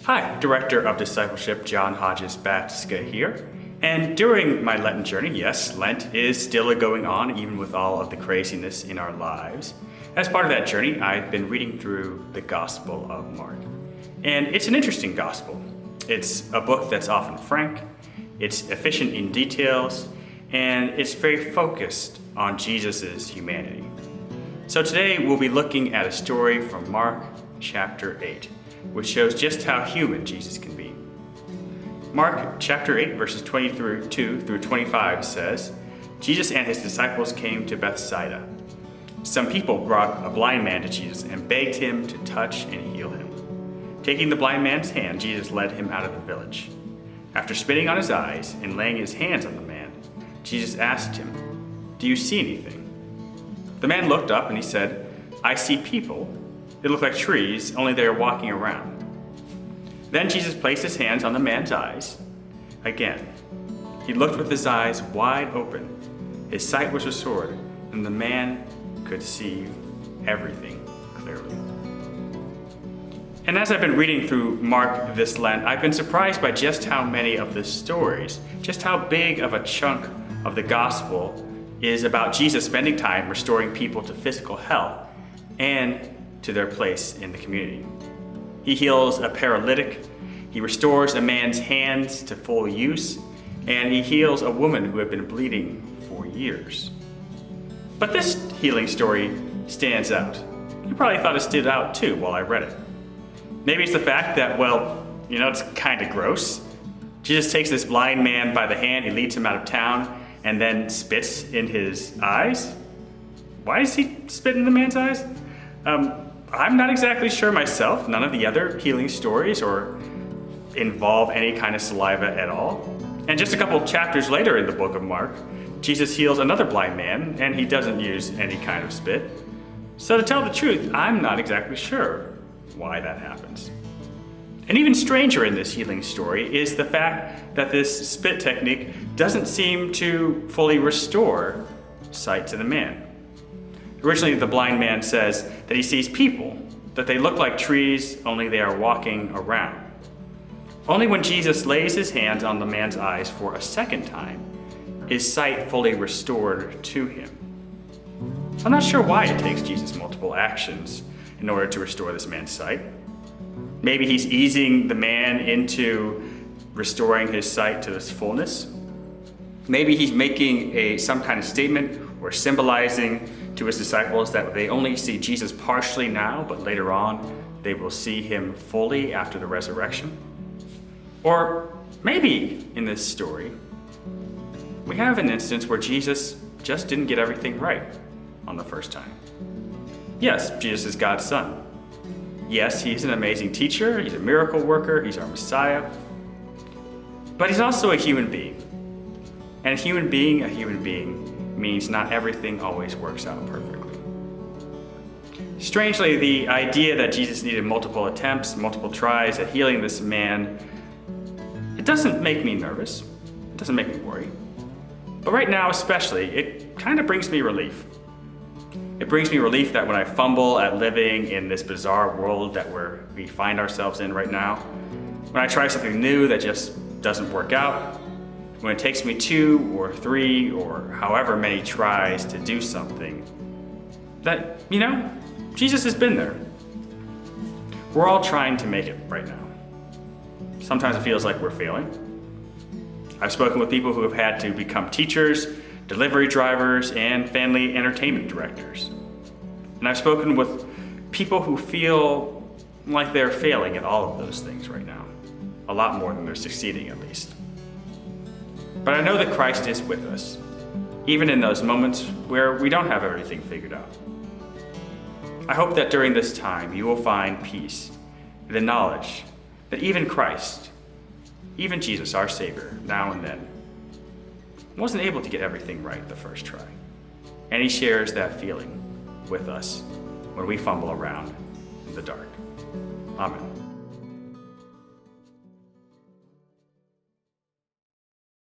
Hi, Director of Discipleship John Hodges Batska here. And during my Lenten journey, yes, Lent is still going on even with all of the craziness in our lives. As part of that journey, I've been reading through the Gospel of Mark. And it's an interesting gospel. It's a book that's often frank, it's efficient in details, and it's very focused on Jesus' humanity. So today we'll be looking at a story from Mark chapter 8, which shows just how human Jesus can be. Mark chapter 8 verses 22 through 25 says, Jesus and his disciples came to Bethsaida. Some people brought a blind man to Jesus and begged him to touch and heal him. Taking the blind man's hand, Jesus led him out of the village. After spitting on his eyes and laying his hands on the man, Jesus asked him, "Do you see anything?" The man looked up and he said, "I see people. They look like trees, only they are walking around." Then Jesus placed his hands on the man's eyes. Again, he looked with his eyes wide open. His sight was restored, and the man could see everything clearly. And as I've been reading through Mark this Lent, I've been surprised by just how many of the stories, just how big of a chunk of the gospel is about Jesus spending time restoring people to physical health and to their place in the community. He heals a paralytic, he restores a man's hands to full use, and he heals a woman who had been bleeding for years. But this healing story stands out. You probably thought it stood out too while I read it. Maybe it's the fact that, it's kind of gross. Jesus takes this blind man by the hand, he leads him out of town, and then spits in his eyes. Why does he spit in the man's eyes? I'm not exactly sure myself. None of the other healing stories or involve any kind of saliva at all. And just a couple chapters later in the book of Mark, Jesus heals another blind man, and he doesn't use any kind of spit. So to tell the truth, I'm not exactly sure why that happens. And even stranger in this healing story is the fact that this spit technique doesn't seem to fully restore sight to the man. Originally, the blind man says that he sees people, that they look like trees, only they are walking around. Only when Jesus lays his hands on the man's eyes for a second time is sight fully restored to him. I'm not sure why it takes Jesus multiple actions in order to restore this man's sight. Maybe he's easing the man into restoring his sight to its fullness. Maybe he's making some kind of statement or symbolizing to his disciples that they only see Jesus partially now, but later on they will see him fully after the resurrection. Or maybe in this story, we have an instance where Jesus just didn't get everything right on the first time. Yes, Jesus is God's son. Yes, he's an amazing teacher, he's a miracle worker, he's our Messiah. But he's also a human being. And a human being means not everything always works out perfectly. Strangely, the idea that Jesus needed multiple attempts, multiple tries at healing this man, it doesn't make me nervous. It doesn't make me worry. But right now especially, it kind of brings me relief. It brings me relief that when I fumble at living in this bizarre world that we find ourselves in right now, when I try something new that just doesn't work out, when it takes me 2 or 3 or however many tries to do something, that, Jesus has been there. We're all trying to make it right now. Sometimes it feels like we're failing. I've spoken with people who have had to become teachers, delivery drivers, and family entertainment directors. And I've spoken with people who feel like they're failing at all of those things right now. A lot more than they're succeeding, at least. But I know that Christ is with us, even in those moments where we don't have everything figured out. I hope that during this time you will find peace in the knowledge that even Christ, even Jesus, our Savior, now and then, wasn't able to get everything right the first try. And he shares that feeling with us when we fumble around in the dark. Amen.